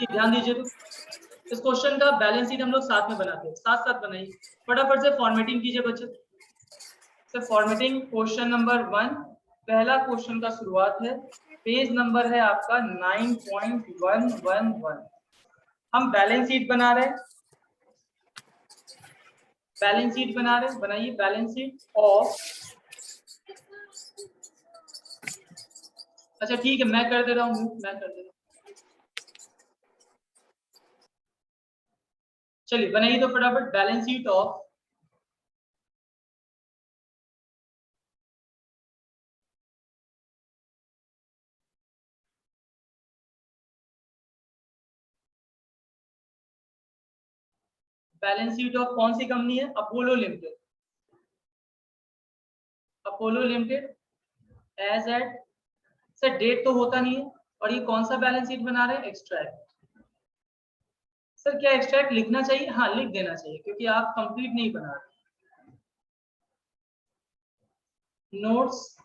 ध्यान दीजिए, तो इस क्वेश्चन का बैलेंस शीट हम लोग साथ में बनाते हैं, साथ साथ बनाइए, फटाफट से फॉर्मेटिंग कीजिए बच्चे। तो फॉर्मेटिंग क्वेश्चन नंबर 1, पहला क्वेश्चन का शुरुआत है, पेज नंबर है आपका 9.111। हम बैलेंस शीट बना रहे हैं, बैलेंस शीट बना रहे हैं, बनाइए बैलेंस शीट ऑफ, अच्छा ठीक है मैं कर दे रहा हूँ, मैं कर दे रहा हूँ, चलिए बनाइए तो फटाफट balance sheet of balance sheet of कौन सी कंपनी है, Apollo Limited, Apollo Limited as at, sir date तो होता नहीं है, और ये कौन सा बैलेंस शीट बना रहे हैं, एक्सट्रैक्ट। सर क्या एक्सट्रैक्ट लिखना चाहिए, हाँ लिख देना चाहिए क्योंकि आप कंप्लीट नहीं बना रहे। नोट्स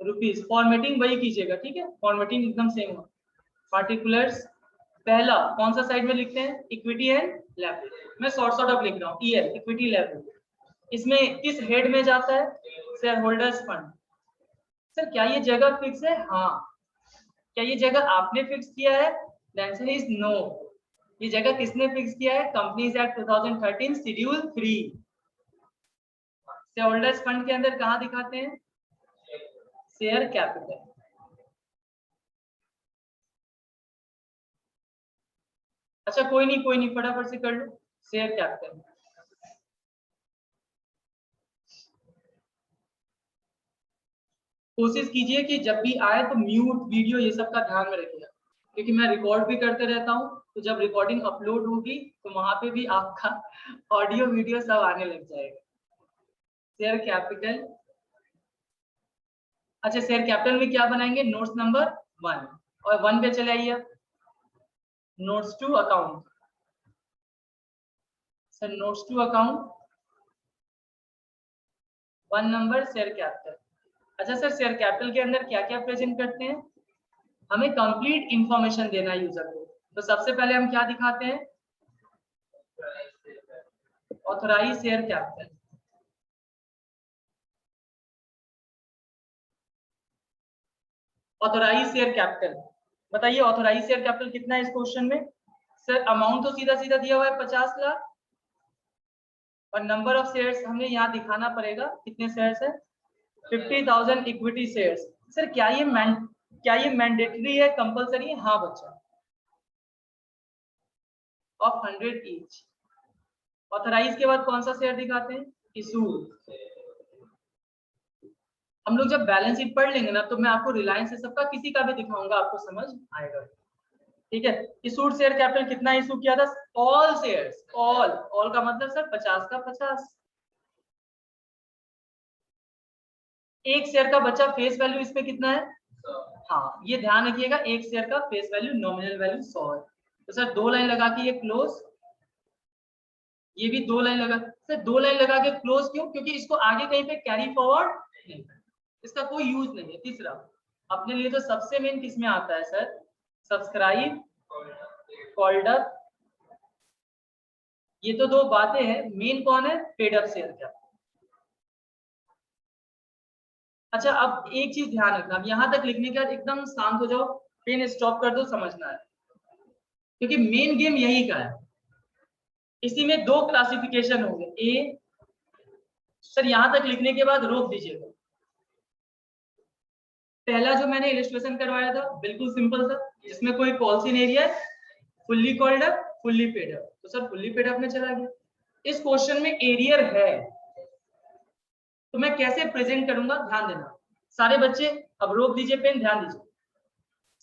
रुपीस, फॉर्मेटिंग वही कीजिएगा, ठीक है, फॉर्मेटिंग एकदम सेम हो। पार्टिकुलर्स पहला कौन सा साइड में लिखते हैं, इक्विटी एंड लायबिलिटी, मैं शॉर्ट ऑफ लिख रहा हूँ, ईएल इक्विटी लायबिलिटी, इसमें किस हेड में जाता है, शेयर होल्डर्स फंड। सर क्या ये जगह फिक्स है, हाँ, क्या ये जगह आपने फिक्स किया है, द आंसर इज नो, ये जगह किसने फिक्स किया है, companies act 2013 schedule 3, share holders fund के अंदर कहां दिखाते हैं, शेयर कैपिटल। अच्छा कोई नहीं फटाफट से कर लो, शेयर कैपिटल। कोशिश कीजिए कि जब भी आए तो म्यूट वीडियो ये सब का ध्यान में रखिएगा, क्योंकि मैं रिकॉर्ड भी करते रहता हूँ, तो जब रिकॉर्डिंग अपलोड होगी तो वहां पे भी आपका ऑडियो वीडियो सब आने लग जाएगा। शेयर कैपिटल, अच्छा शेयर कैपिटल में क्या बनाएंगे, नोट्स नंबर 1, और 1 पे चले आइए, notes to account, sir notes to account 1 number share capital. अच्छा सर शेयर कैपिटल के अंदर क्या क्या प्रेजेंट करते हैं, हमें कंप्लीट इंफॉर्मेशन देना है यूजर को, तो सबसे पहले हम क्या दिखाते हैं, authorise share capital, authorise share capital, बताइए ऑथराइज शेयर कैपिटल कितना है इस क्वेश्चन में, सर अमाउंट तो सीधा सीधा दिया हुआ है 50 लाख, और नंबर ऑफ शेयर्स हमें यहाँ दिखाना पड़ेगा, कितने शेयर्स है, 50,000 इक्विटी शेयर्स। सर क्या ये मैंडेटरी है, कंपलसरी है, हाँ बच्चा, ऑफ 100 ईच। ऑथराइज के बाद कौन सा शेयर दिखाते हैं, इशूड। हम लोग जब बैलेंस शीट पढ़ लेंगे ना, तो मैं आपको रिलायंस से सबका किसी का भी दिखाऊंगा, आपको समझ आएगा, ठीक है। इशूड शेयर कैपिटल कितना इशू किया था, ऑल शेयर्स, ऑल का मतलब सर 50 का 50, एक शेयर का बच्चा फेस वैल्यू इसमें कितना है, हाँ ये ध्यान रखिएगा, एक शेयर का फेस वैल्यू नॉमिनल वैल्यू 100 है, तो सर 2 लाइन लगा के ये क्लोज, ये भी 2 लाइन लगा, सर 2 लाइन लगा के क्लोज क्यों, क्योंकि इसको आगे कहीं पे कैरी फॉरवर्ड नहीं, इसका कोई यूज नहीं है। तीसरा अपने लिए तो सबसे मेन किस में आता है सर, सब्सक्राइब, कॉल्ड अप, ये तो 2 बातें हैं, मेन कौन है, पेड अप शेयर क्या। अच्छा अब एक चीज ध्यान रखना, यहां तक लिखने के बाद एकदम शांत हो जाओ, पेन स्टॉप कर दो, समझना है, क्योंकि मेन गेम यही का है। इसी में 2 क्लासिफिकेशन होंगे, ए, सर यहां तक लिखने के बाद रोक दीजिएगा, पहला जो मैंने इलस्ट्रेशन करवाया था बिल्कुल सिंपल था, जिसमें कोई पॉलिसी नहीं है, fully called up, fully paid up, तो सर फुल्ली पेड अप में चला गया। इस क्वेश्चन में एरियर है, तो मैं कैसे प्रेजेंट करूंगा, ध्यान देना सारे बच्चे, अब रोक दीजिए पेन, ध्यान दीजिए।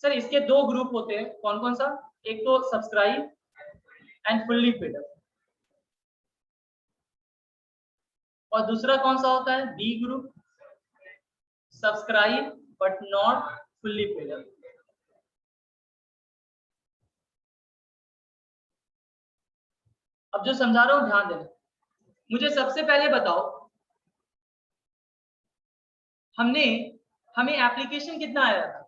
सर इसके 2 ग्रुप होते हैं, कौन कौन सा, एक तो subscribe and fully paid up, और दूसरा कौन सा होता है, B group, subscribe but not fully paid up. अब जो समझा रहा हूं ध्यान देना, मुझे सबसे पहले बताओ, हमें एप्लीकेशन कितना आया था,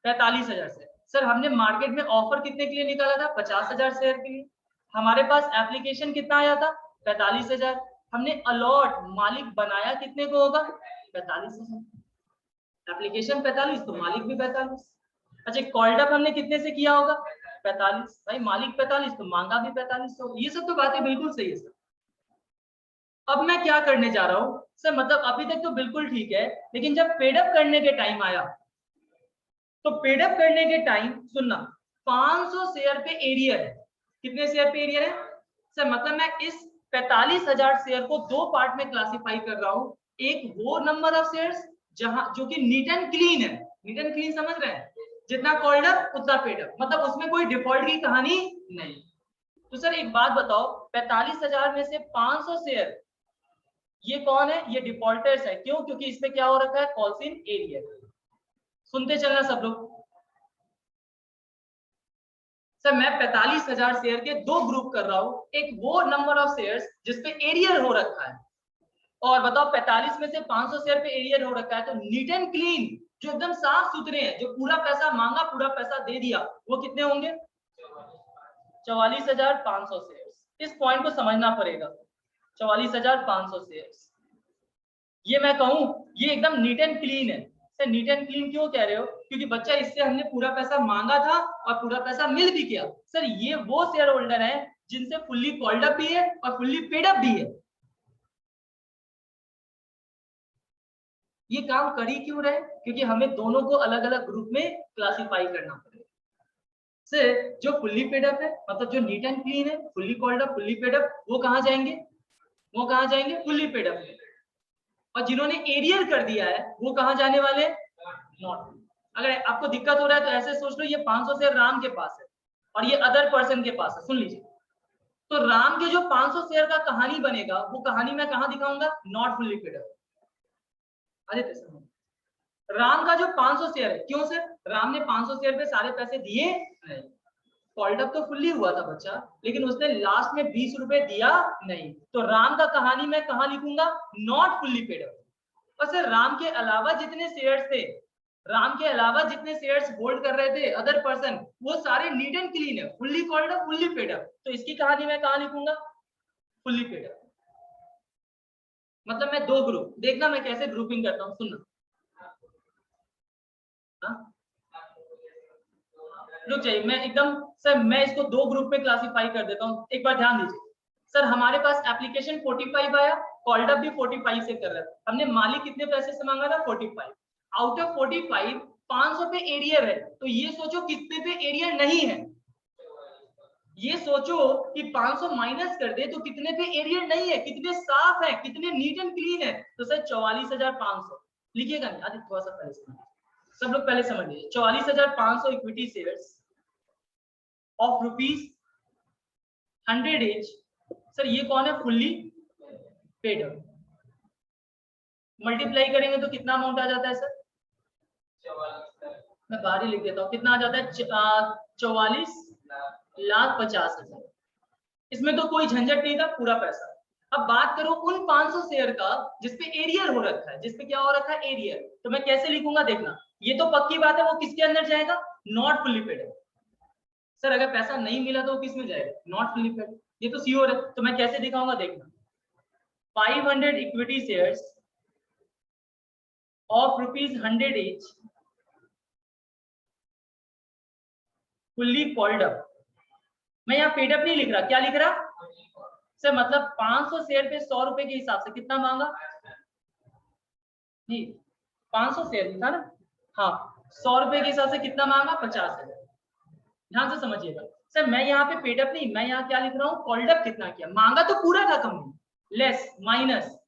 45,000 से, सर हमने मार्केट में ऑफर कितने के लिए निकाला था? 50,000 शेयर के लिए। हमारे पास एप्लीकेशन कितना आया था? 45,000। हमने अलॉट मालिक बनाया कितने को होगा? 45,000। एप्लीकेशन 45 तो मालिक भी 45। अच्छा कॉल्ड अप हमने कितने से किया होगा? 45। भाई मालिक 45 तो मांगा भी 45। तो ये सब तो बातें बिल्कुल सही है सर। अब मैं क्या करने जा रहा हूँ सर, मतलब अभी तक तो बिल्कुल ठीक है, लेकिन जब पेडअप करने के टाइम आया तो पेडअप करने के टाइम सुनना 500 शेयर पे एरियर है। कितने शेयर पे एरियर है सर? मतलब मैं इस 45,000 शेयर को दो पार्ट में क्लासिफाई कर रहा हूँ। एक वो नंबर ऑफ शेयर्स जहां जो कि नीट एंड क्लीन है। नीट एंड क्लीन समझ रहे हैं? जितना कॉल्ड अप उतना पेडअप, मतलब उसमें कोई डिफॉल्ट की कहानी नहीं। तो सर एक बात बताओ, 45,000 में से 500 शेयर ये कौन है? ये डिफॉल्टर्स है। क्यों? क्योंकि इसमें क्या हो रखा है? Calls in arrear. सुनते चलना सब लोग। सर मैं 45,000 शेयर के दो ग्रुप कर रहा हूं। एक वो नंबर ऑफ शेयर्स जिसपे एरियर हो रखा है, और बताओ 45 में से 500 शेयर पे एरियर हो रखा है, तो नीट एंड क्लीन जो एकदम साफ सुथरे हैं, जो पूरा पैसा मांगा पूरा पैसा दे दिया, वो कितने होंगे? 44,500 शेयर्स। इस पॉइंट को समझना पड़ेगा। 44,500 शेयर्स ये मैं कहूं ये एकदम नीट एंड क्लीन है। सर नीट एंड क्लीन क्यों कह रहे हो? क्योंकि बच्चा इससे हमने पूरा पैसा मांगा था और पूरा पैसा मिल भी गया। सर ये वो शेयर होल्डर है जिनसे फुल्ली कॉल्ड अप भी है और फुल्ली पेड अप भी है। ये काम कर ही क्यों रहे? क्योंकि हमें दोनों को अलग अलग ग्रुप में क्लासिफाई करना पड़ेगा। सर जो फुल्ली पेड अप है, मतलब जो नीट एंड क्लीन है, fully called up fully paid up, वो कहां जाएंगे? वो कहां जाएंगे? Fully paid up. और जिन्होंने एरियर कर दिया है वो कहां जाने वाले हैं? नॉट। अगर आपको दिक्कत हो रहा है तो ऐसे सोच लो ये 500 शेयर राम के पास है और ये अदर पर्सन के पास है। सुन लीजिए, तो राम के जो 500 शेयर का कहानी बनेगा वो कहानी मैं कहां दिखाऊंगा? Not fully paid up. Ram का जो 500 शेयर है, क्यों सर? राम ने 500 शेयर पे सारे पैसे दिए नहीं। कॉल्ड अप तो फुल्ली हुआ था बच्चा, लेकिन उसने लास्ट में 20 रुपए दिया नहीं। तो राम का कहानी मैं कहां लिखूंगा? Not fully paid up. और सर राम के अलावा जितने शेयर्स थे, राम के अलावा जितने शेयर्स होल्ड कर रहे थे अदर पर्सन, वो सारे नीट एंड क्लीन है, fully called up fully paid up. तो इसकी कहानी मैं कहां लिखूंगा? Fully paid up. मतलब मैं दो ग्रुप, देखना मैं कैसे ग्रुपिंग करता हूं, सुनना। हाँ? रुक जाइए, मैं एकदम सर मैं इसको दो ग्रुप में क्लासिफाई कर देता हूँ, एक बार ध्यान दीजिए। सर हमारे पास एप्लीकेशन 45 आया, कॉल्ड अप भी 45 से कर रहा है। हमने मालिक कितने पैसे से मांगा था? 45। आउट ऑफ 45 500 पे एरियर है, तो ये सोचो कितने पे एरियर नहीं है। ये सोचो कि 500 माइनस कर दे तो कितने पे एरियर नहीं है, कितने साफ है, कितने नीट एंड क्लीन है। तो सर 44,500 लिखिएगा नहीं, आदि थोड़ा सा पहले सब लोग पहले समझ लीजिए। 44,500 equity shares of ₹100 H. Sir ये कौन है? Fully paid up. मल्टीप्लाई करेंगे तो कितना अमाउंट आ जाता है सर? मैं बाहर ही लिख देता हूँ, कितना आ जाता है? 44,50,000। इसमें तो कोई झंझट नहीं था, पूरा पैसा। अब बात करो उन 500 शेयर का जिसपे एरियर हो रखा है, जिसपे क्या हो रखा है? एरियर। तो मैं कैसे लिखूंगा देखना, ये तो पक्की बात है वो किसके अंदर जाएगा? Not fully paid up. Sir अगर पैसा नहीं मिला तो वो किस में जाएगा? Not fully paid. ये तो श्योर है। तो मैं कैसे दिखाऊंगा देखना, 500 equity shares of ₹100 each fully called up. मैं यहाँ पेड अप नहीं लिख रहा, क्या लिख रहा सर? मतलब 500 शेयर पे 100 रुपए के हिसाब से कितना मांगा? नहीं 500 शेयर था ना? हाँ 100 रुपए के हिसाब से कितना मांगा? 50,000। ध्यान से समझिएगा सर, मैं यहाँ पे पेड अप नहीं, मैं यहाँ क्या लिख रहा हूँ? कॉल्ड अप कितना किया? मांगा तो पूरा था company, less minus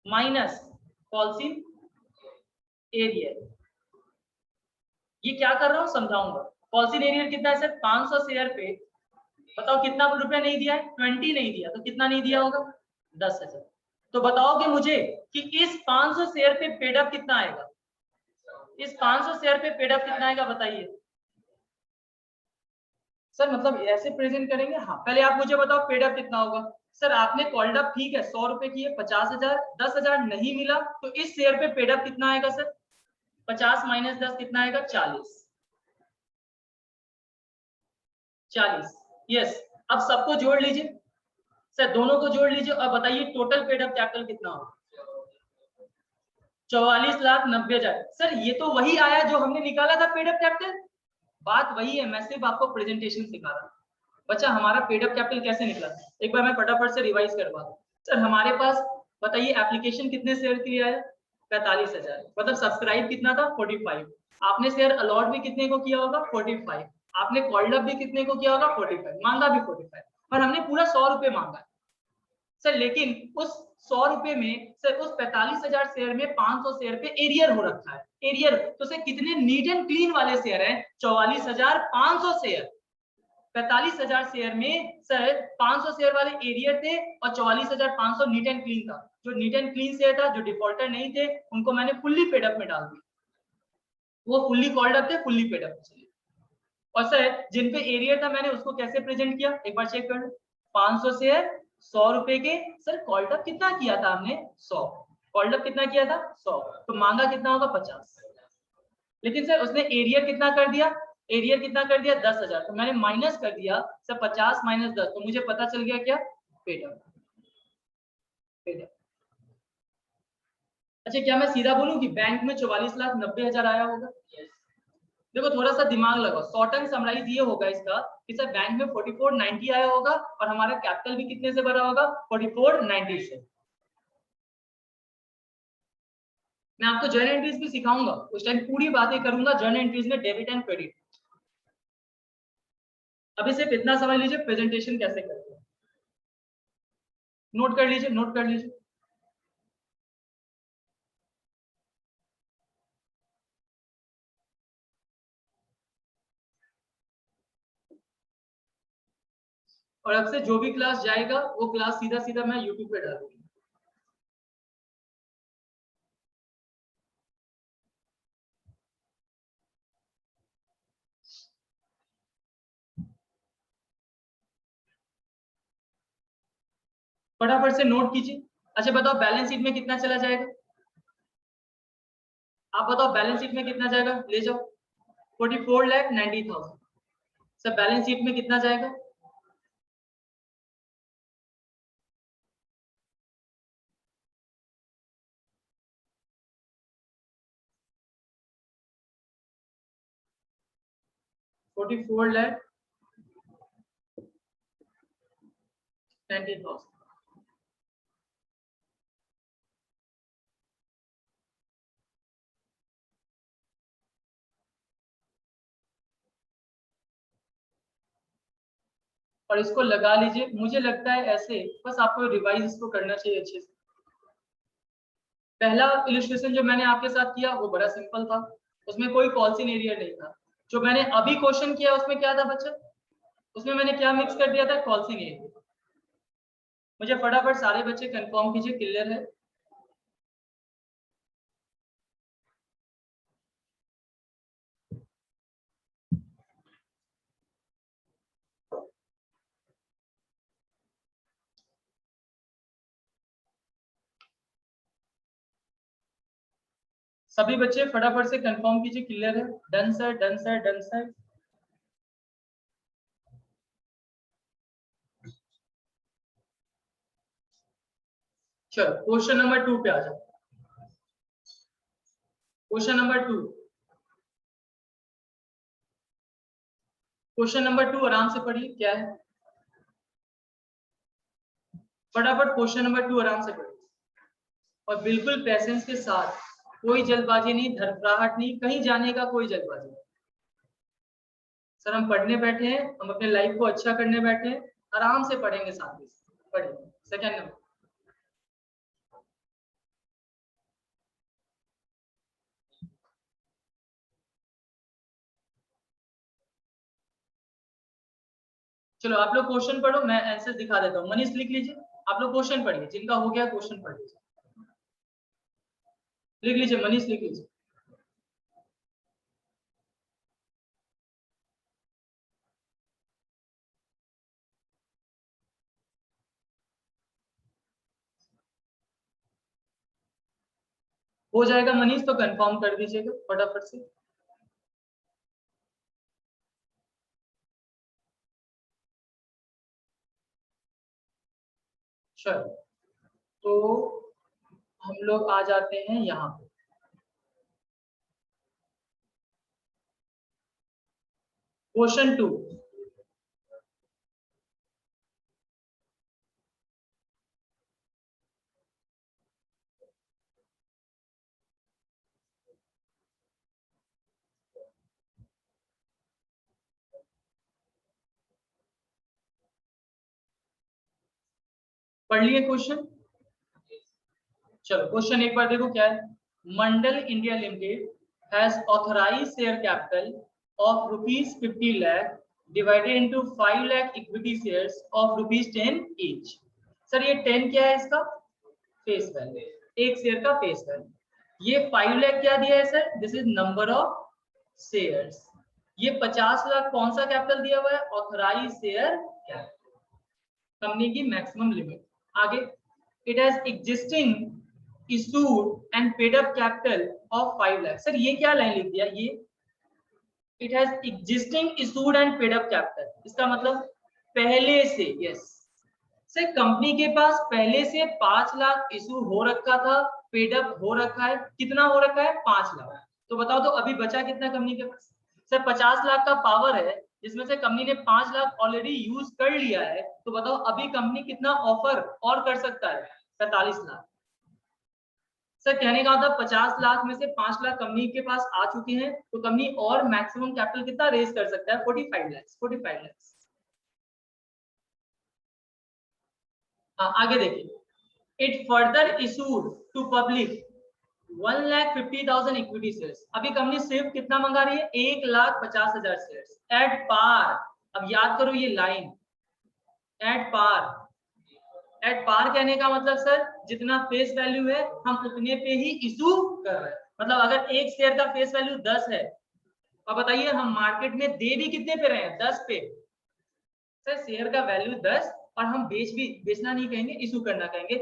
minus calls in arrear. ये क्या कर रहा हूँ समझाऊंगा। कॉल्स इन एरियर कितना है सर? 500 शेयर पे बताओ कितना रुपया नहीं दिया है? 20 नहीं दिया, तो कितना नहीं दिया होगा? 10,000। तो बताओगे मुझे कि इस 500 शेयर पे पेड अप कितना आएगा? इस 500 शेयर पे पेड अप कितना आएगा बताइए सर? मतलब ऐसे प्रेजेंट करेंगे? हाँ पहले आप मुझे बताओ पेड अप कितना होगा। सर आपने कॉल्ड अप ठीक है 100 रुपए किए, 50,000, 10,000 नहीं मिला, तो इस शेयर पे पेड अप कितना आएगा सर? 50 माइनस 10 कितना आएगा? 40। 40। यस, अब सबको जोड़ लीजिए सर, दोनों को जोड़ लीजिए और बताइए टोटल पेड अप कैपिटल कितना होगा। 44,90,000। सर ये तो वही आया जो हमने निकाला था पेड अप कैपिटल। बात वही है, मैं सिर्फ आपको प्रेजेंटेशन सिखा रहा हूँ। बच्चा हमारा पेड अप कैपिटल कैसे निकला, एक बार मैं फटाफट से रिवाइज करवा दूं। सर हमारे पास बताइए एप्लीकेशन कितने शेयर के लिए आया, 45,000, मतलब सब्सक्राइब कितना था 45। आपने शेयर अलॉट भी कितने को किया होगा 45। आपने कॉल्ड अप भी कितने को किया होगा 45, मांगा भी 45, और हमने पूरा 100 रुपए मांगा। सर लेकिन उस 100 रुपए में सर उस 45,000 शेयर में 500 शेयर पे एरियर हो रखा है। एरियर तो सर कितने नीट एंड क्लीन वाले शेयर हैं, 44,500 शेयर। 45,000 शेयर में सर 500 शेयर वाले एरियर थे और 44,500 नीट एंड क्लीन था। जो नीट एंड क्लीन शेयर था, जो डिफॉल्टर नहीं थे, उनको मैंने फुल्ली पेड अप में डाल दिया। वो फुल्ली कॉल्ड अप थे, फुल्ली पेड अप चलिए। और सर जिन पे एरियर था मैंने उसको कैसे प्रेजेंट किया, एक बार चेक कर लो। 500 शेयर 100 रुपए के। सर कॉल्ड अप कितना किया था हमने 100। कॉल्ड अप कितना किया था 100, तो मांगा कितना होगा 50। लेकिन सर उसने एरियर कितना कर दिया, एरियर कितना कर दिया 10,000, तो मैंने माइनस कर दिया सर 50 माइनस 10, तो मुझे पता चल गया क्या पेड अप। Paid up. अच्छा क्या मैं सीधा बोलूं कि बैंक में 44,90,000 आया होगा। देखो थोड़ा सा दिमाग लगाओ, शॉर्ट टर्म समराइज ये होगा इसका कि सर बैंक में 4490 आया होगा और हमारा कैपिटल भी कितने से भरा होगा 4490 से। मैं आपको जर्नल एंट्रीज भी सिखाऊंगा, उस टाइम पूरी बातें करूंगा जर्नल एंट्रीज में डेबिट एंड क्रेडिट। अभी सिर्फ इतना समझ लीजिए प्रेजेंटेशन कैसे करते हैं, नोट कर लीजिए, नोट कर लीजिए। और अब से जो भी क्लास जाएगा वो क्लास सीधा सीधा मैं यूट्यूब पे डाल दूंगा। फटाफट से नोट कीजिए। अच्छा बताओ बैलेंस शीट में कितना चला जाएगा, आप बताओ बैलेंस शीट में कितना जाएगा, ले जाओ 44,90,000। सर बैलेंस शीट में कितना जाएगा, $44,90,000। और इसको लगा लीजिए, मुझे लगता है ऐसे बस आपको रिवाइज इसको करना चाहिए अच्छे से। पहला इलस्ट्रेशन जो मैंने आपके साथ किया वो बड़ा सिंपल था, उसमें कोई कॉल्सिन एरिया नहीं था। जो मैंने अभी क्वेश्चन किया उसमें क्या था बच्चा, उसमें मैंने क्या मिक्स कर दिया था कॉल्सिन एरिया। मुझे फटाफट सारे बच्चे कंफर्म कीजिए क्लियर है। सभी बच्चे फटाफट से कंफर्म कीजिए क्लियर है। Done sir, done sir, done sir. चलो क्वेश्चन नंबर 2 पे आ जाओ। क्वेश्चन नंबर 2, क्वेश्चन नंबर 2 आराम से पढ़िए क्या है, फटाफट क्वेश्चन नंबर 2 आराम से पढ़िए और बिल्कुल पेशेंस के साथ। कोई जल्दबाजी नहीं, धड़फड़ाहट नहीं, कहीं जाने का कोई जल्दबाजी नहीं। सर हम पढ़ने बैठे हैं, हम अपने लाइफ को अच्छा करने बैठे हैं, आराम से पढ़ेंगे साथ में। पढ़िए सेकंड नंबर। चलो आप लोग क्वेश्चन पढ़ो, मैं आंसर दिखा देता हूँ। मनीष लिख लीजिए, आप लोग क्वेश्चन पढ़िए, जिनका हो गया क्वेश्चन पढ़ लीजिए। लिख लीजिए मनीष, लिख लीजिए। हो जाएगा मनीष तो कंफर्म कर दीजिएगा फटाफट से। चलो तो हम लोग आ जाते हैं यहाँ पे। क्वेश्चन 2, पढ़ लिए क्वेश्चन? चलो क्वेश्चन एक बार देखो क्या है। Mandal India limited has authorised share capital of ₹50 lakh divided into 5 lakh equity shares of ₹10 ईच। सर ये 10 क्या है इसका फेस वैल्यू, एक शेयर का फेस वैल्यू। ये 5 लाख क्या दिया है sir, this is number of shares. ये 50 लाख कौन सा कैपिटल दिया हुआ है, ऑथराइज शेयर कैपिटल, कंपनी की मैक्सिमम लिमिट। आगे it has existing issued and paid up capital of 5 lakh. Sir ये क्या लाइन लिख दिया, ये it has existing issued and paid up capital, इसका मतलब पहले से, यस सर कंपनी के पास पहले से 5 लाख इशू हो रखा था, पेड अप हो रखा है। कितना हो रखा है, 5 लाख। तो बताओ तो अभी बचा कितना कंपनी के पास? सर 50 लाख का पावर है, जिसमें से कंपनी ने 5 लाख ऑलरेडी यूज कर लिया है। तो बताओ अभी कंपनी कितना ऑफर और कर सकता है, 45 लाख। सर कहने का मतलब 50 लाख में से 5 लाख कंपनी के पास आ चुके हैं, तो कंपनी और मैक्सिमम कैपिटल कितना रेज कर सकता है, 45 लाख। 45 लाख। आगे देखिए, it further issued to public 1,50,000 equity shares. अभी कंपनी सिर्फ कितना मंगा रही है, 1,50,000 शेयर्स एट पार। अब याद करो ये line, at par. At par कहने का मतलब सर जितना फेस वैल्यू है हम उतने पे ही इशू कर रहे हैं। मतलब अगर एक शेयर का फेस वैल्यू 10 है, अब बताइए हम मार्केट में दे भी कितने पे रहे हैं, 10 पे। सर शेयर का वैल्यू 10 और हम बेचना नहीं कहेंगे, इशू करना कहेंगे।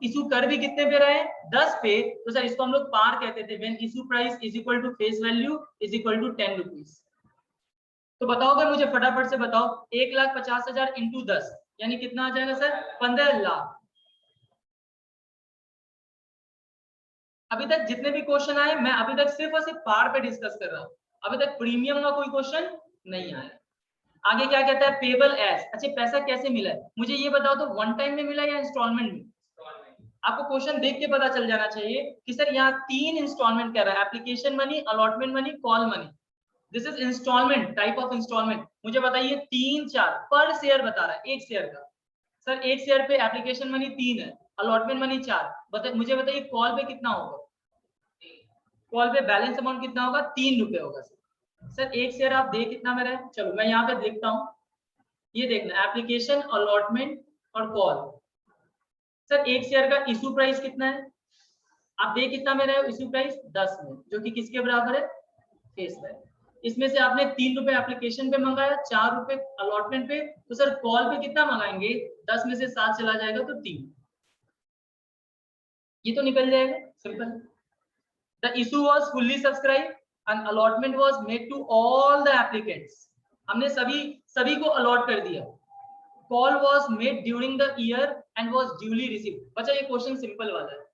इशू कर भी कितने पे रहे हैं, 10 पे। तो सर इसको हम लोग पार कहते थे, when issue price is equal to face value is equal to 10 rupees. तो बताओ अगर मुझे फटाफट से बताओ, 1,50,000 इंटू 10 यानी कितना आ जाएगा सर, 15 लाख। अभी तक जितने भी क्वेश्चन आए मैं अभी तक सिर्फ और सिर्फ पार पे डिस्कस कर रहा हूँ, अभी तक प्रीमियम का कोई क्वेश्चन नहीं आया। आगे क्या कहता है, पेबल एज। अच्छा पैसा कैसे मिला है मुझे ये बताओ तो, वन टाइम में मिला या इंस्टॉलमेंट में? आपको क्वेश्चन देख के पता चल जाना चाहिए कि सर यहाँ 3 इंस्टॉलमेंट कह रहा है, application money, allotment money, call money. This is instalment, type of instalment. मुझे बताइए 3-4 पर शेयर बता रहा है, एक शेयर का। सर एक शेयर पे एप्लीकेशन मनी 3 है, अलॉटमेंट मनी 4। मुझे बताइए कॉल पे कितना होगा, कॉल पे बैलेंस अमाउंट कितना होगा, 3 रुपए होगा। सर एक शेयर आप दे कितना में रहे, चलो मैं यहाँ पे लिखता हूँ। ये देखना एप्लीकेशन, अलॉटमेंट और कॉल। सर एक शेयर का इशू प्राइस कितना है, आप दे कितना में रहे हो, इशू प्राइस 10 में, जो कि किसके बराबर है, फेस वैल्यू। इसमें से आपने 3 रुपए एप्लीकेशन पे मंगाया, 4 रुपए अलॉटमेंट पे। तो सर कॉल पे कितना मंगाएंगे, 10 में से 7 चला जाएगा तो 3, ये तो निकल जाएगा, simple. The issue was fully subscribe and allotment was made to all the applicants. हमने सभी सभी को अलॉट कर दिया। Call was made during the year and was duly received. बच्चा ये क्वेश्चन सिंपल वाला है।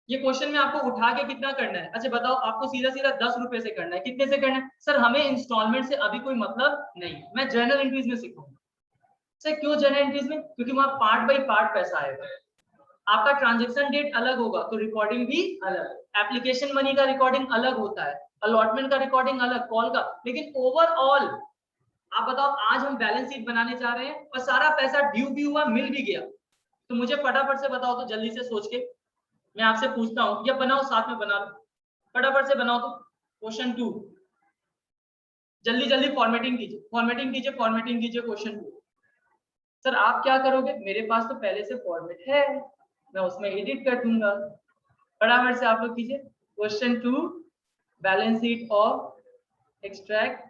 ये क्वेश्चन में आपको उठा के कितना करना है, अच्छा बताओ, आपको सीधा सीधा 10 रुपए से करना है। कितने से करना है, सर हमें इंस्टॉलमेंट से अभी कोई मतलब नहीं, मैं जर्नल एंट्रीज में सीखूंगा। सर क्यों जर्नल एंट्रीज में, क्योंकि वहां पार्ट बाई पार्ट पैसा आएगा। आपका ट्रांजेक्शन डेट अलग होगा तो रिकॉर्डिंग भी अलग, एप्लीकेशन मनी का रिकॉर्डिंग अलग होता है, अलॉटमेंट का रिकॉर्डिंग अलग, कॉल का। लेकिन ओवरऑल आप बताओ, आज हम बैलेंस शीट बनाने जा रहे हैं और सारा पैसा ड्यू भी हुआ, मिल भी गया। तो मुझे फटाफट से बताओ तो, जल्दी से सोच के मैं आपसे पूछता हूँ, या बनाओ साथ में बना लो, फटाफट से बनाओ तो। क्वेश्चन 2 जल्दी जल्दी फॉर्मेटिंग कीजिए, फॉर्मेटिंग कीजिए, फॉर्मेटिंग कीजिए। क्वेश्चन 2 सर आप क्या करोगे, मेरे पास तो पहले से फॉर्मेट है, मैं उसमें एडिट कर दूंगा। फटाफट से आप लोग कीजिए। Question 2 balance sheet of extract,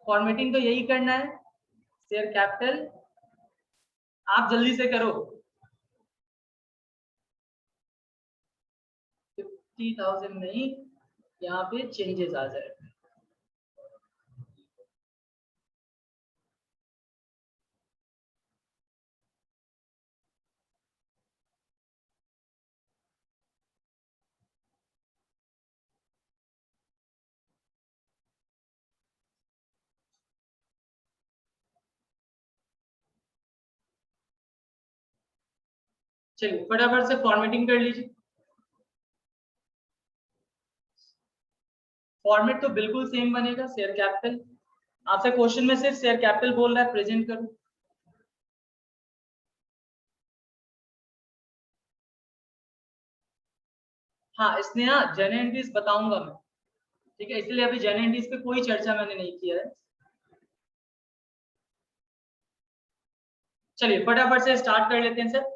formatting तो यही करना है, शेयर कैपिटल। आप जल्दी से करो, 50,000 नहीं, यहाँ पे चेंजेस आ जाए। चलिए फटाफट से फॉर्मेटिंग कर लीजिए। फॉर्मेट तो बिल्कुल सेम बनेगा, शेयर कैपिटल। आपसे क्वेश्चन में सिर्फ शेयर कैपिटल बोल रहा है, प्रेजेंट करो। हाँ स्नेहा, जर्नल एंट्रीज बताऊंगा मैं, ठीक है, इसलिए अभी जर्नल एंट्रीज पे कोई चर्चा मैंने नहीं किया है। चलिए फटाफट से स्टार्ट कर लेते हैं सर।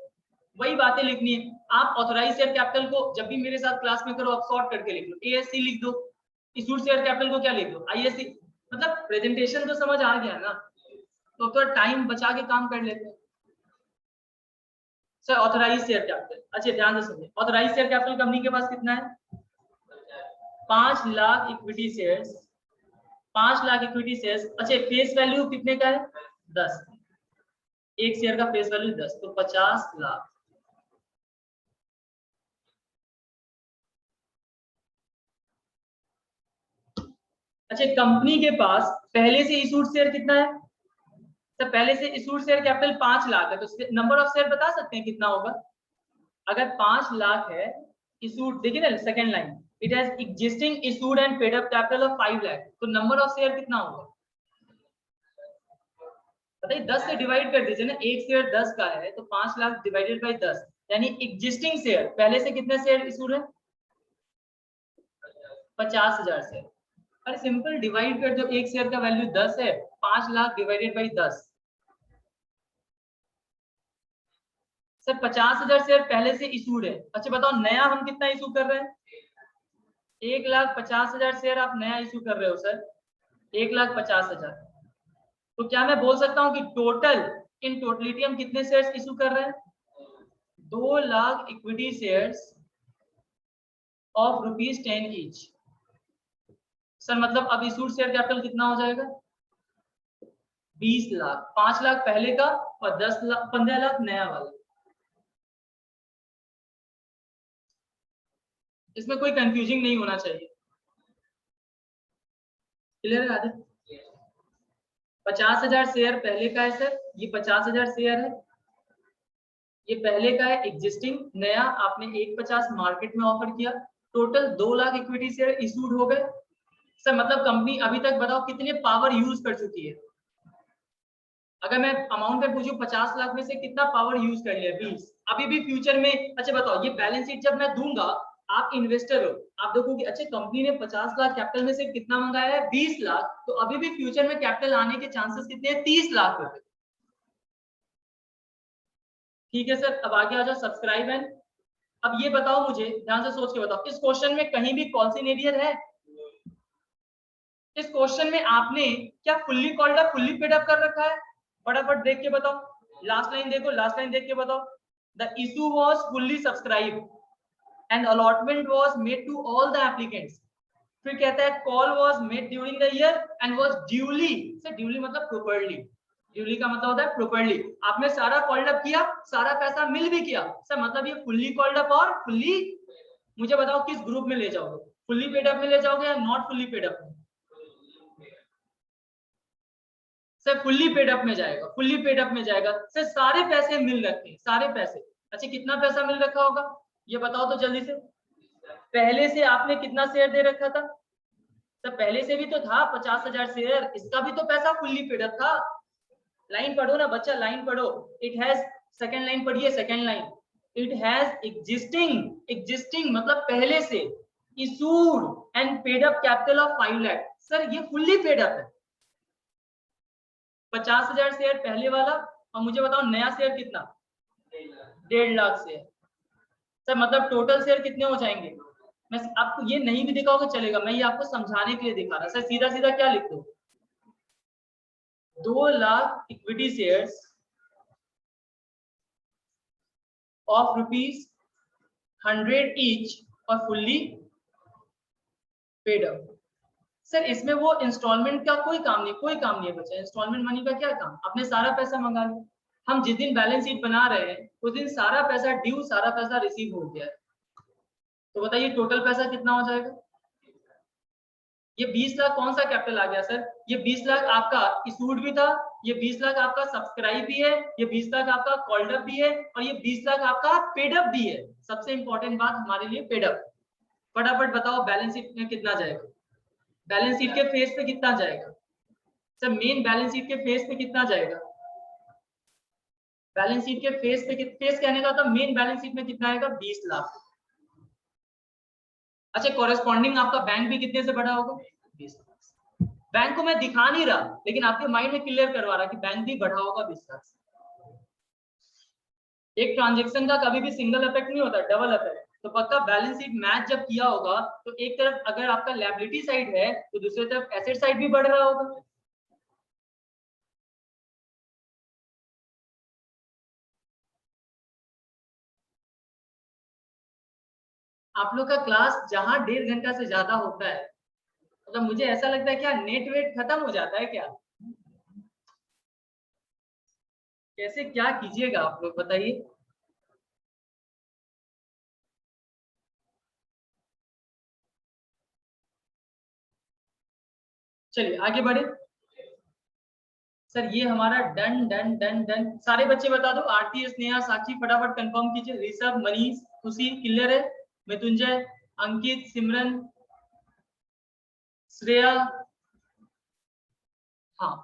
वही बातें लिखनी है। आप ऑथराइज शेयर कैपिटल को जब भी मेरे साथ क्लास में करो आप शॉर्ट करके लिख लो, एएससी लिख दो। इशूड शेयर कैपिटल को क्या लिख दो, आईएससी। मतलब प्रेजेंटेशन तो समझ आ गया ना, तो थोड़ा टाइम बचा के काम कर लेते हैं। सर ऑथराइज शेयर कैपिटल, अच्छा ध्यान से सुनिए, ऑथराइज शेयर कैपिटल कंपनी के पास कितना है? 5 lakh equity shares. 5 lakh equity shares. अच्छा फेस वैल्यू कितने का है? 10। एक शेयर का फेस वैल्यू 10, तो 50 लाख। अच्छा कंपनी के पास पहले से इशूड शेयर कितना है? तो पहले से इशूड शेयर कैपिटल 5 लाख है, तो नंबर ऑफ शेयर बता सकते हैं कितना होगा? अगर 5 लाख है इशूड, देखिए ना second line, it has existing issued and paid up capital of 5 lakh, तो नंबर ऑफ शेयर कितना होगा? बताइए 10 से डिवाइड कर दीजिए ना, एक शेयर 10 का है तो 5 लाख डिवाइडेड बाय 10, यानी एग्जिस्टिंग शेयर पहले से कितने शेयर इशूड है? 50,000 शेयर। अरे सिंपल डिवाइड कर दो, एक शेयर का वैल्यू 10 है, 5 lakh divided by 10। Sir 50,000 share पहले से इशूड है। अच्छा बताओ नया हम कितना इशू कर रहे हैं? 1,50,000 शेयर आप नया इशू कर रहे हो सर, 1,50,000। तो क्या मैं बोल सकता हूँ कि टोटल, इन टोटलिटी हम कितने शेयर्स इशू कर रहे हैं? 2 लाख इक्विटी शेयर्स ऑफ ₹10 ईच। सर मतलब अब इशूड शेयर कैपिटल कितना हो जाएगा? 20 लाख। 5 लाख पहले का और 10 लाख 15 लाख नया वाला। इसमें कोई कंफ्यूजिंग नहीं होना चाहिए। क्लियर है आदित्य? 50,000 शेयर पहले का है सर, ये 50,000 शेयर है, ये पहले का है एग्जिस्टिंग, नया आपने 1,50 मार्केट में ऑफर किया, total 2 lakh equity share issued हो गए। सर मतलब कंपनी अभी तक बताओ कितने पावर यूज कर चुकी है? अगर मैं अमाउंट पे पूछूं 50 लाख में से कितना पावर यूज कर लिया? 20। अभी भी फ्यूचर में, अच्छा बताओ ये बैलेंस शीट जब मैं दूंगा, आप इन्वेस्टर हो, आप देखोगे अच्छा कंपनी ने 50 लाख कैपिटल में से कितना मंगाया है? 20 लाख। तो अभी भी फ्यूचर में कैपिटल आने के चांसेस कितने हैं? 30 लाख रुपए। ठीक है सर, अब आगे आ जाओ सब्सक्राइब एंड। अब ये बताओ मुझे, ध्यान से सोच के बताओ, इस क्वेश्चन में कहीं भी कॉल्सिन एरियर है? इस क्वेश्चन में आपने क्या fully called up, fully paid up कर रखा है? फटाफट देख के बताओ, लास्ट लाइन देखो, लास्ट लाइन देख के बताओ। The issue was fully subscribe and allotment was made to all the applicants. फिर कहता है call was made during the year and was duly, से ड्यूली मतलब प्रॉपर्ली, ड्यूली का मतलब होता है प्रॉपर्ली, आपने सारा कॉल्ड अप किया, सारा पैसा मिल भी किया। सर मतलब ये फुल्ली कॉल्ड अप और फुल्ली, मुझे बताओ किस ग्रुप में ले जाओगे? फुल्ली पेड अप में ले जाओगे या नॉट फुल्ली पेड अप में? सर फुल्ली पेड अप में जाएगा, फुल्ली पेड अप में जाएगा। सर सारे पैसे मिल रखे हैं, सारे पैसे। अच्छा कितना पैसा मिल रखा होगा ये बताओ तो जल्दी से। पहले से आपने कितना शेयर दे रखा था? सर पहले से भी तो था 50,000 शेयर, इसका भी तो पैसा फुल्ली पेड अप था। लाइन पढ़ो ना बच्चा, लाइन पढ़ो। इट हैज, सेकंड लाइन पढ़िए, second line, it has existing, existing मतलब पहले से, issued and paid up capital of 5 lakh. Sir ये फुल्ली पेड अप है, 50,000 शेयर पहले वाला, और मुझे बताओ नया शेयर कितना? 1.5 लाख शेयर। सर मतलब टोटल शेयर कितने हो जाएंगे? मैं आपको ये नहीं भी दिखाओगे चलेगा, मैं ये आपको समझाने के लिए दिखा रहा। सर सीधा सीधा क्या लिख दो, 2 lakh equity shares of ₹100 each और फुल्ली पेड अप। सर इसमें वो इंस्टॉलमेंट का कोई काम नहीं, कोई काम नहीं है बच्चा, इंस्टॉलमेंट मनी का क्या काम? आपने सारा पैसा मंगा लिया। हम जिस दिन बैलेंस शीट बना रहे हैं उस दिन सारा पैसा ड्यू, सारा पैसा रिसीव हो गया है। तो बताइए टोटल पैसा कितना हो जाएगा? ये 20 लाख कौन सा कैपिटल आ गया सर? ये 20 लाख आपका इशूड भी था, ये 20 लाख आपका सब्सक्राइब भी है, ये 20 लाख आपका कॉल्ड अप भी है, और ये 20 लाख आपका पेड अप भी है। सबसे इंपॉर्टेंट बात हमारे लिए पेड अप। फटाफट बताओ बैलेंस शीट में कितना जाएगा? बैलेंस शीट के फेस पे कितना जाएगा सर? मेन बैलेंस शीट के फेस पे कितना जाएगा? बैलेंस शीट के फेस पे फेस कहने का तो मेन बैलेंस शीट में कितना आएगा? 20 लाख। अच्छा, कॉरेस्पॉन्डिंग आपका बैंक भी कितने से बढ़ा होगा? 20 लाख। बैंक को मैं दिखा नहीं रहा, लेकिन आपके माइंड में क्लियर करवा रहा कि बैंक भी बढ़ा होगा 20 लाख। एक ट्रांजेक्शन का कभी भी सिंगल इफेक्ट नहीं होता, डबल इफेक्ट। तो पक्का बैलेंस शीट मैच जब किया होगा तो एक तरफ अगर आपका लायबिलिटी साइड है तो दूसरी तरफ एसेट साइड भी बढ़ रहा होगा। आप लोग का क्लास जहां 1.5 घंटा से ज्यादा होता है, मतलब मुझे ऐसा लगता है क्या नेट वेट खत्म हो जाता है क्या? कैसे क्या कीजिएगा आप लोग बताइए। चलिए आगे बढ़े। सर ये हमारा डन डन डन डन। सारे बच्चे बता दो, आरती, स्नेहा, साक्षी फटाफट कंफर्म कीजिए। ऋषभ, मनीष, खुशी क्लियर है? मृत्युंजय, अंकित, सिमरन, श्रेया, हाँ।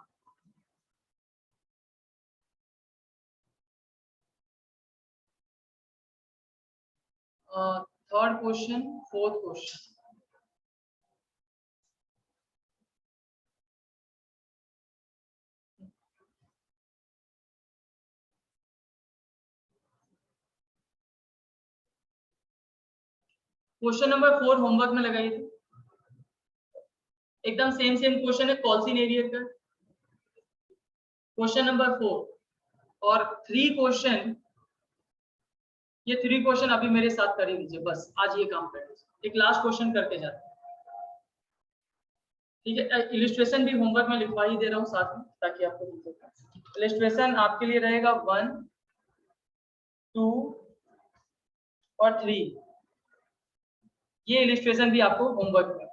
Third question, fourth question. Question number 4 homework में लगाइए थे, एकदम सेम सेम क्वेश्चन है कॉल्सिन एरिया का। क्वेश्चन नंबर 4 और 3 क्वेश्चन, ये 3 क्वेश्चन अभी मेरे साथ कर ही लीजिए, बस आज ये काम कर लीजिए। एक लास्ट क्वेश्चन करके जाते हैं, ठीक है? इलिस्ट्रेशन भी होमवर्क में लिखवा ही दे रहा हूँ साथ में, ताकि आपको दिखे। इलिस्ट्रेशन आपके लिए रहेगा 1, 2 और 3। ये इलिस्ट्रेशन भी आपको होमवर्क में,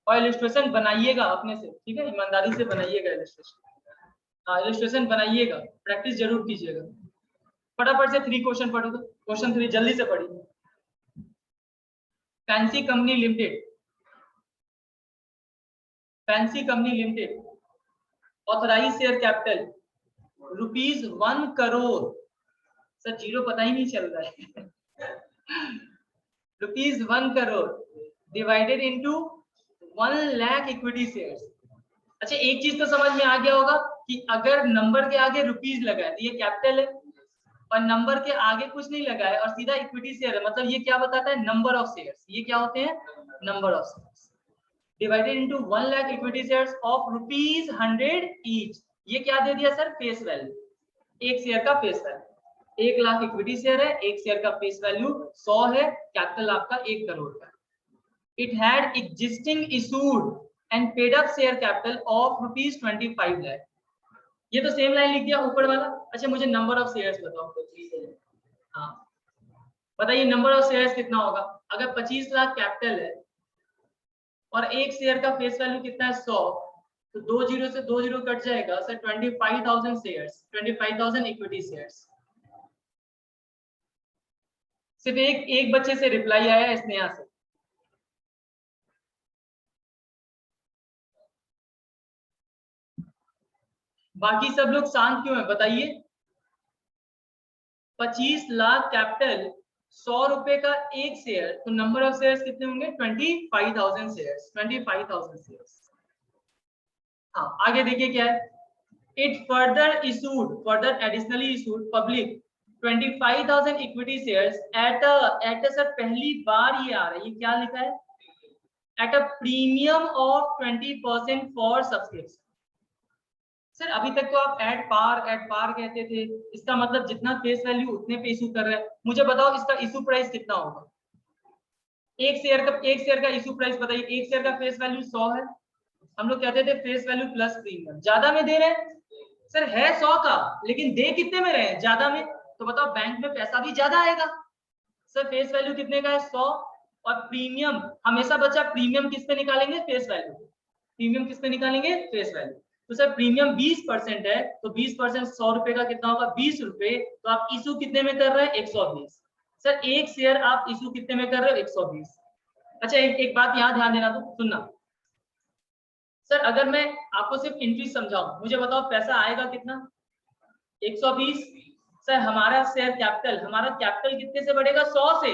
और इलिस्ट्रेशन बनाइएगा अपने से, ठीक है? ईमानदारी से बनाइएगा इलिस्ट्रेशन। हाँ, इलिस्ट्रेशन बनाइएगा, प्रैक्टिस जरूर कीजिएगा। फटाफट से 3 क्वेश्चन पढ़ो, तो क्वेश्चन 3 जल्दी से पढ़िए। Fancy company limited, fancy company limited authorise share capital ₹1 crore. Sir zero पता ही नहीं चल रहा है। ₹1 crore divided into 1 lakh equity shares. अच्छा, एक चीज तो समझ में आ गया होगा कि अगर नंबर के आगे रुपीज लगा है तो ये कैपिटल है, और नंबर के आगे कुछ नहीं लगा है और सीधा इक्विटी शेयर है, मतलब ये क्या बताता है? Number of shares. ये क्या होते हैं? Number of shares. Divided into 1 lakh equity shares of ₹100 each. ये क्या दे दिया सर? फेस वैल्यू, एक शेयर का face value. 1 lakh equity share है, एक शेयर का फेस वैल्यू 100 है, कैपिटल आपका 1 करोड़ का। It had existing issued and paid up share capital of ₹25 lakh. ये तो सेम लाइन लिख दिया ऊपर वाला। अच्छा, मुझे नंबर ऑफ शेयर्स बताओ। हाँ, बताइए नंबर ऑफ शेयर्स कितना होगा? अगर 25 लाख कैपिटल है और एक शेयर का फेस वैल्यू कितना है? 100, तो 2 जीरो से 2 जीरो कट जाएगा सर। 25,000 shares, 25,000 equity shares. सिर्फ एक बच्चे से रिप्लाई आया है, स्नेहा से। बाकी सब लोग शांत क्यों है बताइए? 25 लाख कैपिटल, 100 रुपए का एक शेयर, तो नंबर ऑफ शेयर्स कितने होंगे? 25,000 शेयर्स, 25,000 शेयर्स। हाँ, आगे देखिए क्या है। It further issued, further additionally issued public 25,000 equity shares at sir, पहली बार ये आ रहा है, ये क्या लिखा है? At a premium of 20% for subscription. Sir अभी तक तो आप एट पार कहते थे, इसका मतलब जितना फेस वैल्यू उतने पे इशू कर रहे हैं। मुझे बताओ इसका इशू प्राइस कितना होगा? एक शेयर का इशू प्राइस बताइए। एक शेयर का फेस वैल्यू 100 है, हम लोग कहते थे फेस वैल्यू प्लस प्रीमियम। ज्यादा में दे रहे हैं सर, है 100 का, लेकिन दे कितने में रहे हैं? ज्यादा में। तो बताओ बैंक में पैसा भी ज्यादा आएगा। सर फेस वैल्यू कितने का है? 100, और प्रीमियम हमेशा बच्चा प्रीमियम किस पे निकालेंगे, फेस वैल्यू। प्रीमियम किस पे निकालेंगे, फेस वैल्यू। तो सर प्रीमियम 20% है, तो 20% 100 रुपए का कितना होगा, 20 रुपए। तो आप इशू कितने में कर रहे हैं, 120। सर एक शेयर आप इशू कितने में कर रहे हो, 120। अच्छा एक बात यहाँ ध्यान देना, तो सुनना सर, अगर मैं आपको सिर्फ एंट्री समझाऊं, मुझे बताओ पैसा आएगा कितना, 120। सर हमारा शेयर कैपिटल, हमारा कैपिटल कितने से बढ़ेगा, 100 से।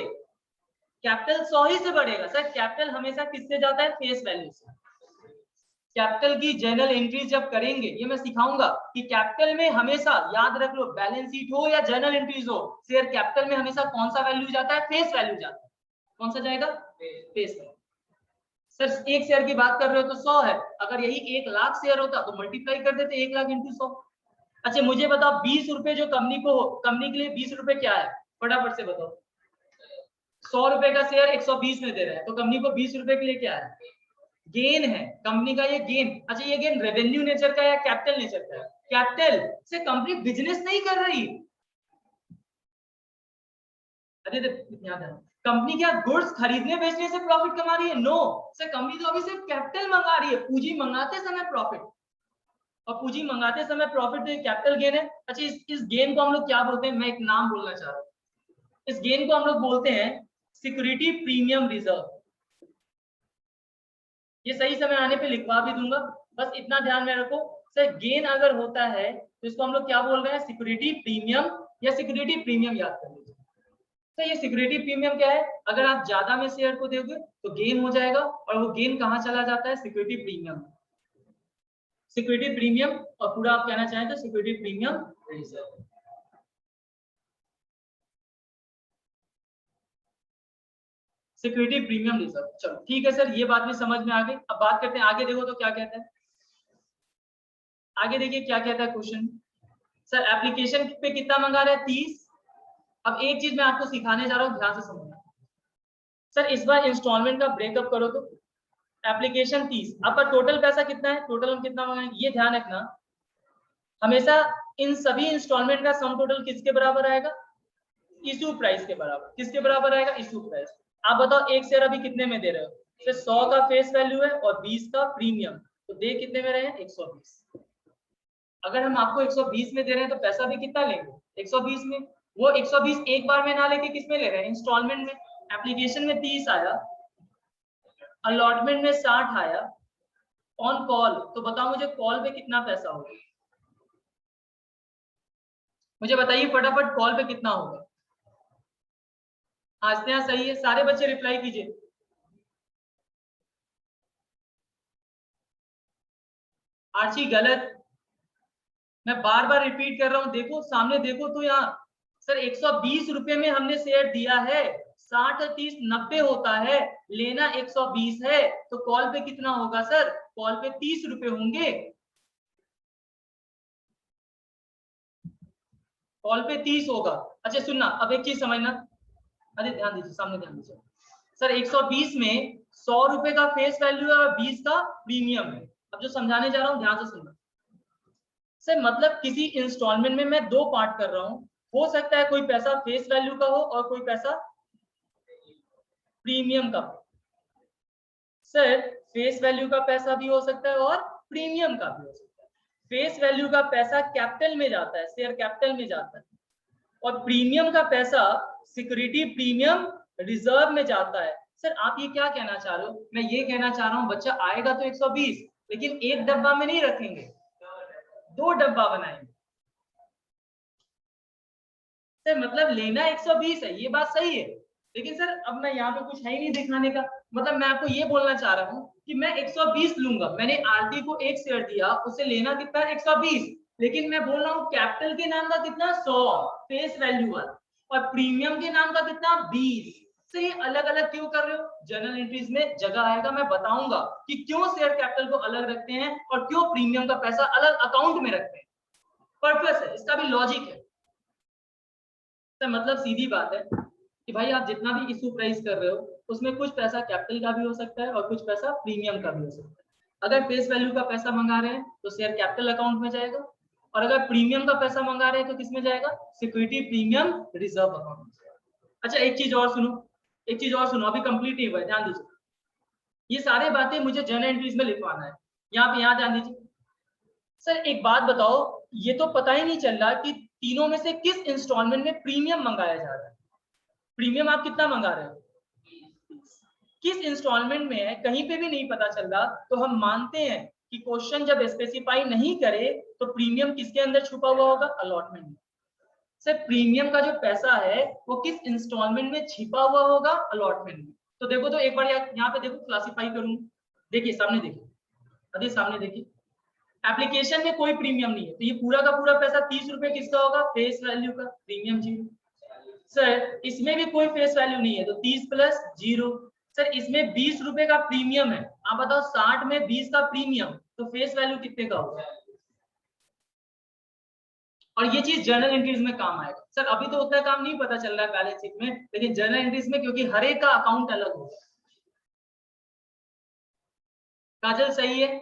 कैपिटल 100 ही से बढ़ेगा। सर कैपिटल हमेशा किससे जाता है, फेस वैल्यू से। कैपिटल की जर्नल एंट्रीज जब करेंगे, ये मैं सिखाऊंगा कि कैपिटल में हमेशा याद रख लो, बैलेंस शीट हो या जर्नल एंट्रीज हो, शेयर कैपिटल में हमेशा कौन सा वैल्यू जाता है, फेस वैल्यू जाता है। कौन सा जाएगा, फेस वैल्यू। सर एक शेयर की बात कर रहे हो तो 100 है, अगर यही 1 लाख शेयर होता तो मल्टीप्लाई कर देते 1 लाख इंटू 100। अच्छा मुझे बताओ 20 रुपए जो कंपनी को, कंपनी के लिए 20 रुपए क्या है, फटाफट से बताओ। 100 रुपए का शेयर 120 में दे रहे हैं, तो कंपनी को 20 रुपए के लिए क्या है, गेन है कंपनी का, ये गेन। अच्छा ये गेन रेवेन्यू नेचर का या कैपिटल नेचर का है, कैपिटल से कंपनी बिजनेस नहीं कर रही। अरे याद है, कंपनी क्या गुड्स खरीदने बेचने से प्रॉफिट कमा रही है, नो। सर कंपनी तो अभी सिर्फ कैपिटल मंगा रही है, पूंजी मंगाते समय प्रॉफिट, और पूंजी मंगाते समय प्रॉफिट, तो कैपिटल गेन है। अच्छा इस गेन को हम लोग क्या बोलते हैं, मैं एक नाम बोलना चाह रहा हूँ, इस गेन को हम लोग बोलते हैं सिक्योरिटी प्रीमियम रिजर्व। ये सही समय आने पे लिखवा भी दूंगा, बस इतना ध्यान में रखो। सर गेन अगर होता है तो इसको हम लोग क्या बोल रहे हैं, सिक्योरिटी प्रीमियम या सिक्योरिटी प्रीमियम, याद कर लीजिए। तो ये सिक्योरिटी प्रीमियम क्या है, अगर आप ज्यादा में शेयर को दोगे तो गेन हो जाएगा, और वो गेन कहाँ चला जाता है, सिक्योरिटी प्रीमियम। सिक्योरिटी प्रीमियम, और पूरा आप कहना चाहें तो security premium reserve. Security premium reserve, चलो ठीक है सर, ये बात भी समझ में आ गई। अब बात करते हैं आगे, देखो तो क्या कहता है आगे, देखिए क्या कहता है क्वेश्चन। सर एप्लीकेशन पे कितना मंगा रहा है, 30। अब एक चीज मैं आपको सिखाने जा रहा हूँ, ध्यान से समझना। सर इस बार इंस्टॉलमेंट का ब्रेकअप करो तो एप्लीकेशन 30, आपका टोटल पैसा कितना है, टोटल हम कितना मंगाएंगे, ये ध्यान रखना। हमेशा इन सभी इंस्टॉलमेंट का सम टोटल किसके बराबर आएगा, इशू प्राइस के बराबर। किसके बराबर आएगा, इशू प्राइस। आप बताओ एक शेयर अभी कितने में दे रहे हो, फिर 100 का फेस वैल्यू है और 20 का प्रीमियम, तो दे कितने में रहे हैं, 120। अगर हम आपको 120 में दे रहे हैं तो पैसा भी कितना लेंगे, 120 में। वो 120 एक बार में ना लेके किस में ले रहे हैं, इंस्टॉलमेंट में। एप्लीकेशन में 30 आया, अलॉटमेंट में 60 आया, ऑन कॉल तो बताओ मुझे कॉल पे कितना पैसा होगा, मुझे बताइए फटाफट, कॉल पे कितना होगा। आज यहाँ सही है, सारे बच्चे रिप्लाई कीजिए। आर्ची गलत, मैं बार बार रिपीट कर रहा हूं, देखो सामने देखो तो यहाँ। सर 120 रुपए में हमने शेयर दिया है, 60 और 30 90 होता है, लेना 120 है, तो कॉल पे कितना होगा सर, कॉल पे 30 रुपए होंगे, कॉल पे 30 होगा। अच्छा सुनना, अब एक चीज समझना, अरे ध्यान दीजिए, सामने ध्यान दीजिए। सर 120 में 100 रुपए का फेस वैल्यू है और 20 का प्रीमियम है। अब जो समझाने जा रहा हूँ ध्यान से सुनना। सर मतलब किसी इंस्टॉलमेंट में मैं 2 पार्ट कर रहा हूँ, हो सकता है कोई पैसा फेस वैल्यू का हो और कोई पैसा प्रीमियम का हो। सर फेस वैल्यू का पैसा भी हो सकता है और प्रीमियम का भी हो सकता है। फेस वैल्यू का पैसा कैपिटल में जाता है, शेयर कैपिटल में जाता है, और प्रीमियम का पैसा सिक्योरिटी प्रीमियम रिजर्व में जाता है। सर आप ये क्या कहना चाह रहे हो, मैं ये कहना चाह रहा हूँ बच्चा आएगा तो 120, लेकिन एक डब्बा में नहीं रखेंगे, 2 डब्बा बनाएंगे। सर मतलब लेना 120 है, ये बात सही है, लेकिन सर अब मैं यहाँ पे कुछ है ही नहीं दिखाने का। मतलब मैं आपको ये बोलना चाह रहा हूँ कि मैं 120 लूंगा, मैंने आरटी को एक शेयर दिया, उसे लेना कितना है 120, लेकिन मैं बोल रहा हूँ कैपिटल के नाम का कितना 100 फेस वैल्यू वाला, और प्रीमियम के नाम का कितना 20। से ये अलग अलग क्यों कर रहे हो, जर्नल एंट्रीज में जगह आएगा, मैं बताऊंगा कि क्यों शेयर कैपिटल को अलग रखते हैं और क्यों प्रीमियम का पैसा अलग अकाउंट में रखते हैं। पर्पस है, इसका भी लॉजिक है। तो मतलब सीधी बात है कि भाई आप जितना भी इशू प्राइस कर रहे हो, उसमें कुछ पैसा कैपिटल का भी हो सकता है और कुछ पैसा प्रीमियम का भी हो सकता है। अगर फेस वैल्यू का पैसा मंगा रहे हैं तो शेयर कैपिटल अकाउंट में जाएगा, और अगर प्रीमियम का पैसा मंगा रहे हैं तो किस में जाएगा, सिक्योरिटी प्रीमियम रिजर्व अकाउंट में। अच्छा एक चीज और सुनो, एक चीज और सुनो, अभी कंप्लीट नहीं हुआ है, ध्यान दीजिए। ये सारे बातें मुझे जर्नल एंट्रीज में लिखवाना है। यहाँ ध्यान दीजिए। सर एक बात बताओ, ये तो पता ही नहीं चल रहा कि तीनों में से किस इंस्टॉलमेंट में प्रीमियम मंगाया जा रहा है। प्रीमियम आप कितना मंगा रहे हो, किस इंस्टॉलमेंट में है, कहीं पे भी नहीं पता चल रहा। तो हम मानते हैं कि क्वेश्चन जब स्पेसिफाई नहीं करे तो प्रीमियम किसके अंदर छुपा हुआ होगा, अलॉटमेंट में। सर प्रीमियम का जो पैसा है वो किस इंस्टॉलमेंट में छिपा हुआ होगा, अलॉटमेंट में। तो देखो, तो एक बार यहाँ पे देखो, क्लासिफाई करूँ। देखिए सामने देखिए, अभी सामने देखिए, एप्लीकेशन में कोई प्रीमियम नहीं है, तो ये पूरा का पूरा पैसा 30 रुपए किसका होगा, फेस वैल्यू का, प्रीमियम 0। सर इसमें भी कोई फेस वैल्यू नहीं है, तो 30 प्लस 0। सर इसमें 20 रुपए का प्रीमियम है, आप बताओ 60 में 20 का प्रीमियम, तो फेस वैल्यू कितने का होगा। और ये चीज जर्नल एंट्रीज में काम आएगा। सर अभी तो उतना काम नहीं पता चल रहा है बैलेंस शीट में, लेकिन जर्नल एंट्रीज में, क्योंकि हर एक का अकाउंट अलग होगा। काजल सही है।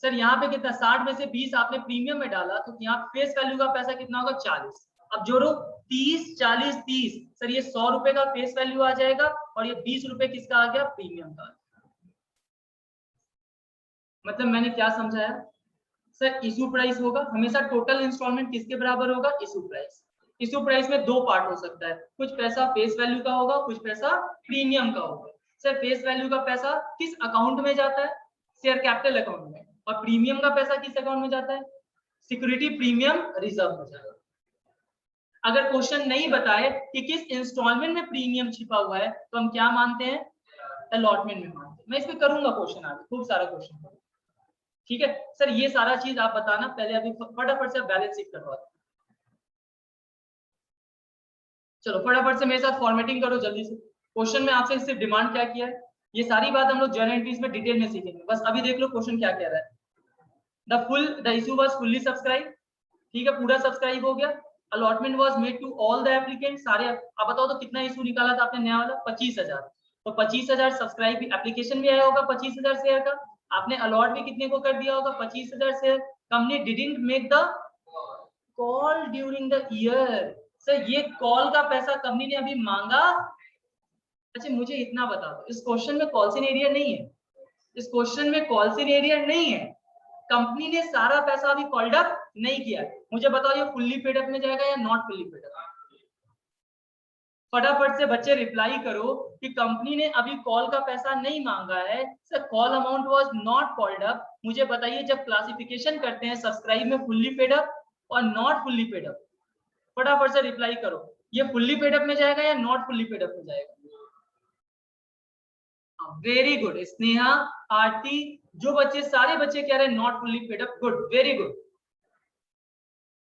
सर यहाँ पे कितना, 60 में से 20 आपने प्रीमियम में डाला, तो यहाँ फेस वैल्यू का पैसा कितना होगा, 40। अब जोड़ो 30 40 30, सर ये 100 रुपए का फेस वैल्यू आ जाएगा, और ये 20 रुपए किसका आ गया, प्रीमियम का। मतलब मैंने क्या समझाया, सर इशू प्राइस होगा हमेशा, टोटल इंस्टॉलमेंट किसके बराबर होगा, इशू प्राइस। इशू प्राइस में दो पार्ट हो सकता है, कुछ पैसा फेस वैल्यू का होगा, कुछ पैसा प्रीमियम का होगा। सर फेस वैल्यू का पैसा किस अकाउंट में जाता है, शेयर कैपिटल अकाउंट में, और प्रीमियम का पैसा किस अकाउंट में जाता है, सिक्योरिटी प्रीमियम रिजर्व में जाता है। अगर क्वेश्चन नहीं बताए कि किस इंस्टॉलमेंट में प्रीमियम छिपा हुआ है, तो हम क्या मानते हैं, अलॉटमेंट में मानते हैं। मैं इस पे करूंगा क्वेश्चन आगे, खूब सारा क्वेश्चन करूंगा, ठीक है। सर ये सारा चीज आप बताना, पहले अभी फटाफट से बैलेंस शीट करवा दो। चलो फटाफट से मेरे साथ फॉर्मेटिंग करो जल्दी से। क्वेश्चन में आपसे सिर्फ डिमांड क्या किया है, ये सारी बात हम लोग जर्नल एंट्रीज में डिटेल में सीखेंगे। बस अभी देख लो क्वेश्चन क्या कह रहा है। The issue was fully subscribe, ठीक है, पूरा सब्सक्राइब हो गया। Allotment was made to all the applicant, सारे। आप बताओ तो कितना इशू निकाला था आपने नया वाला, 25,000। तो 25,000 सब्सक्राइब एप्लीकेशन भी आया होगा 25,000 शेयर का, आपने अलॉट भी कितने को कर दिया होगा, 25,000 share. Company didn't make the call during the year. Sir ये कॉल का पैसा कंपनी ने अभी मांगा। अच्छा मुझे इतना बता दो, इस क्वेश्चन में कॉल्स इन एरिया नहीं है, इस क्वेश्चन में कॉल्स इन एरिया नहीं है। कंपनी ने सारा पैसा अभी कॉल्ड अप नहीं किया। मुझे बताओ ये फुल्ली पेड अप में जाएगा या नॉट फुल्ली पेड अप। फटाफट से बच्चे रिप्लाई करो कि कंपनी ने अभी कॉल का पैसा नहीं मांगा है, sir call amount was not called up. मुझे बताइए जब क्लासिफिकेशन करते हैं सब्सक्राइब में फुल्ली पेड अप और नॉट फुल्ली पेड अप, फटाफट से रिप्लाई करो, ये फुल्ली पेड अप में जाएगा या नॉट फुल्ली पेड अप में जाएगा। वेरी गुड स्नेहा, आरती, जो बच्चे, सारे बच्चे कह रहे हैं not fully paid up, good, very good.